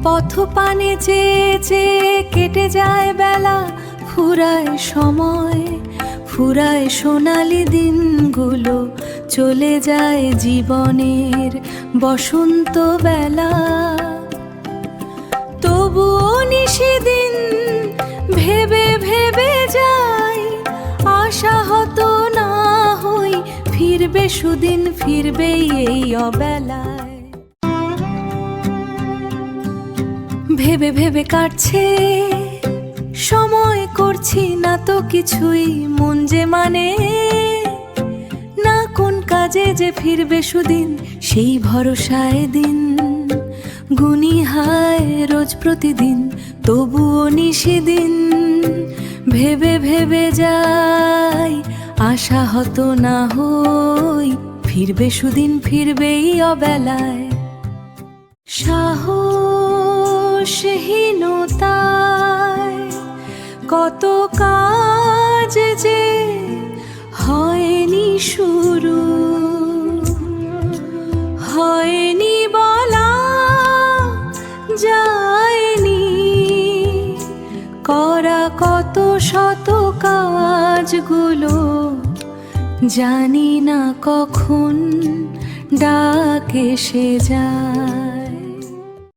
পথ পানে চেয়ে চেয়ে কেটে যায় বেলা, ফুরায় সময়, ফুরায় সোনালি দিনগুলো, চলে যায় জীবনের বসন্ত বেলা। তবুও নিশিদিন ভেবে ভেবে যাই, আশাহত না হই, ফিরবে সুদিন, ফিরবে এই অবেলায়। ভেবে ভেবে কাটছে সময়, করছি না তো কিছুই, মন যে মানে না কোন কাজে যে ফিরবে সুদিন, সেই ভরসায় দিন গুনি হায় রোজ প্রতিদিন। তবুও নিশিদিন ভেবে ভেবে যাই, আশাহত না হই, ফিরবে সুদিন, ফিরবেই অবেলায়। সাহসহীনতায় কত কাজ যে হয়নি শুরু, হয়নি বলা যায়নি, করা কত শত কাজগুলো, জানি না কখন ডাক এসে যায়।